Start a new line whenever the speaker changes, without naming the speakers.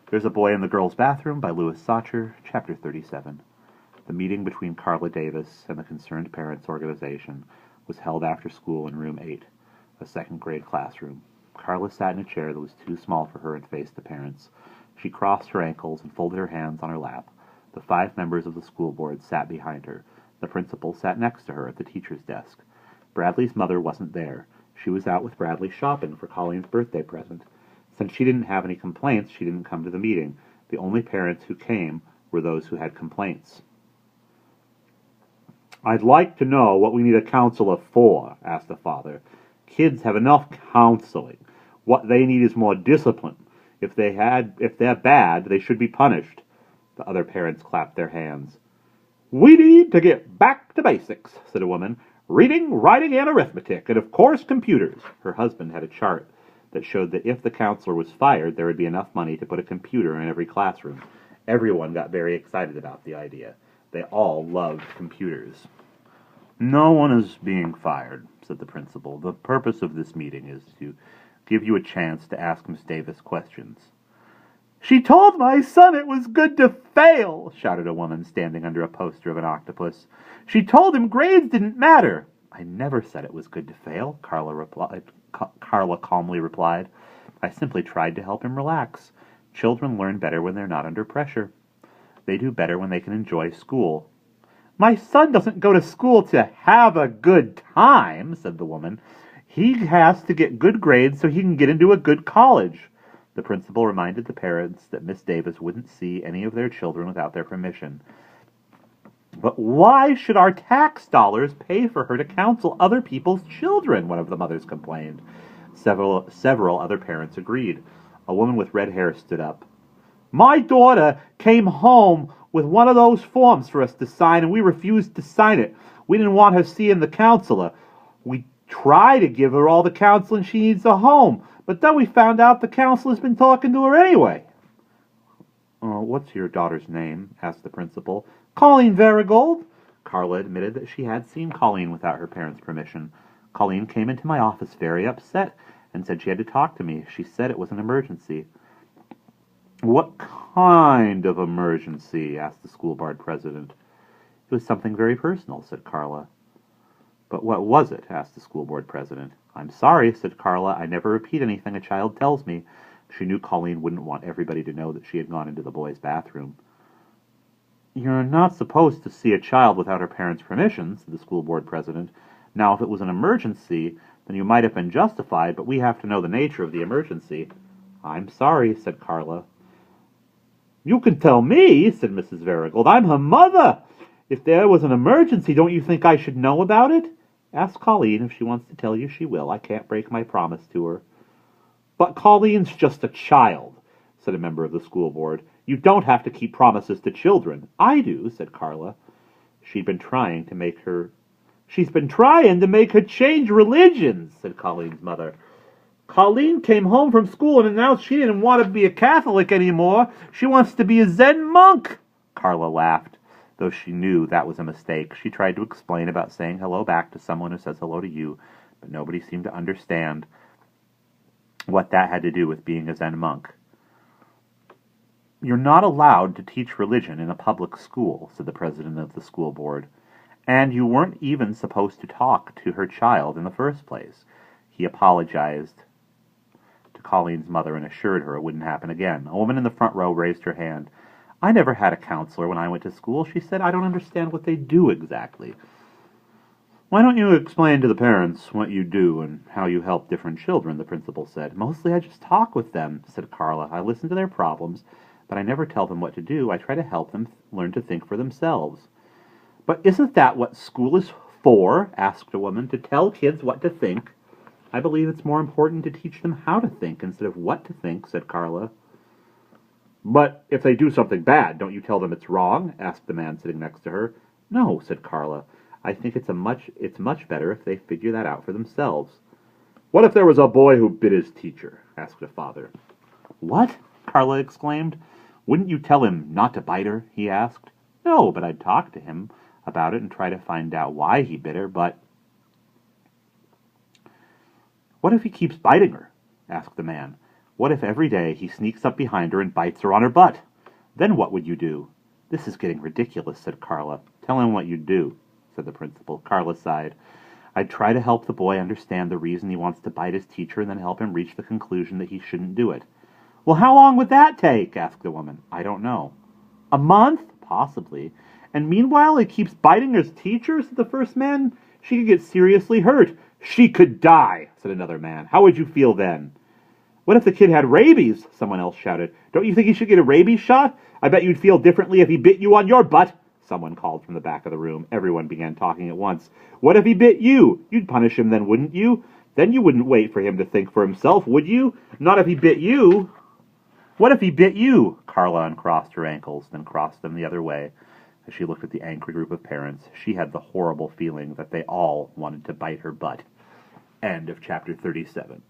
There's a Boy in the Girls' Bathroom by Sachar, Chapter 37. The meeting between Carla Davis and the Concerned Parents Organization was held after school in Room 8, a second-grade classroom. Carla sat in a chair that was too small for her and faced the parents. She crossed her ankles and folded her hands on her lap. The 5 members of the school board sat behind her. The principal sat next to her at the teacher's desk. Bradley's mother wasn't there. She was out with Bradley shopping for Colleen's birthday present. Since she didn't have any complaints, she didn't come to the meeting. The only parents who came were those who had complaints. "I'd like to know what we need a counselor for," asked the father. "Kids have enough counseling. What they need is more discipline. If they're bad, they should be punished." The other parents clapped their hands. "We need to get back to basics," said a woman. "Reading, writing, and arithmetic, and of course computers." Her husband had a chart that showed that if the counselor was fired, there would be enough money to put a computer in every classroom. Everyone got very excited about the idea. They all loved computers. "No one is being fired," said the principal. "The purpose of this meeting is to give you a chance to ask Miss Davis questions." "She told my son it was good to fail," shouted a woman standing under a poster of an octopus. "She told him grades didn't matter." "I never said it was good to fail," Carla calmly replied. "I simply tried to help him relax. Children learn better when they're not under pressure. They do better when they can enjoy school." "My son doesn't go to school to have a good time," said the woman. "He has to get good grades so he can get into a good college." The principal reminded the parents that Miss Davis wouldn't see any of their children without their permission. "But why should our tax dollars pay for her to counsel other people's children?" one of the mothers complained. Several other parents agreed. A woman with red hair stood up. "My daughter came home with one of those forms for us to sign, and we refused to sign it. We didn't want her seeing the counselor. We try to give her all the counseling she needs at home, but then we found out the counselor's been talking to her anyway." "What's your daughter's name?" asked the principal. "Colleen Varigold." Carla admitted that she had seen Colleen without her parents' permission. "Colleen came into my office very upset and said she had to talk to me. She said it was an emergency." "What kind of emergency?" asked the school board president. "It was something very personal," said Carla. "But what was it?" asked the school board president. "I'm sorry," said Carla. "I never repeat anything a child tells me." She knew Colleen wouldn't want everybody to know that she had gone into the boys' bathroom. "You're not supposed to see a child without her parents' permission," said the school board president. "Now, if it was an emergency, then you might have been justified, but we have to know the nature of the emergency." "I'm sorry," said Carla. "You can tell me," said Mrs. Varigold. "I'm her mother. If there was an emergency, don't you think I should know about it?" "Ask Colleen. If she wants to tell you, she will. I can't break my promise to her." "But Colleen's just a child," said a member of the school board. "You don't have to keep promises to children." "I do," said Carla. She's been trying to make her change religions," said Colleen's mother. "Colleen came home from school and announced she didn't want to be a Catholic anymore. She wants to be a Zen monk." Carla laughed. Though she knew that was a mistake, she tried to explain about saying hello back to someone who says hello to you, but nobody seemed to understand what that had to do with being a Zen monk. "You're not allowed to teach religion in a public school," said the president of the school board. "And you weren't even supposed to talk to her child in the first place." He apologized to Colleen's mother and assured her it wouldn't happen again. A woman in the front row raised her hand. "I never had a counselor when I went to school," she said. "I don't understand what they do exactly." "Why don't you explain to the parents what you do and how you help different children?" the principal said. "Mostly I just talk with them," said Carla. "I listen to their problems, but I never tell them what to do. I try to help them learn to think for themselves." "But isn't that what school is for?" asked a woman. "To tell kids what to think?" "I believe it's more important to teach them how to think instead of what to think," said Carla. "But if they do something bad, don't you tell them it's wrong?" asked the man sitting next to her. "No," said Carla. "I think it's much better if they figure that out for themselves." "What if there was a boy who bit his teacher?" asked a father. "What?" Carla exclaimed. "Wouldn't you tell him not to bite her?" he asked. "No, but I'd talk to him about it and try to find out why he bit her, but..." "What if he keeps biting her?" asked the man. What if every day he sneaks up behind her and bites her on her butt? Then what would you do? This is getting ridiculous, said Carla. Tell him what you'd do, said the principal. Carla sighed. I'd try to help the boy understand the reason he wants to bite his teacher and then help him reach the conclusion that he shouldn't do it. Well, how long would that take? Asked the woman. I don't know. A month? Possibly. And meanwhile he keeps biting his teacher, said the first man. She could get seriously hurt. She could die, said another man. How would you feel then? What if the kid had rabies? Someone else shouted. Don't you think he should get a rabies shot? I bet you'd feel differently if he bit you on your butt, someone called from the back of the room. Everyone began talking at once. What if he bit you? You'd punish him then, wouldn't you? Then you wouldn't wait for him to think for himself, would you? Not if he bit you. What if he bit you? Carla uncrossed her ankles, then crossed them the other way. As she looked at the angry group of parents, she had the horrible feeling that they all wanted to bite her butt. End of chapter 37.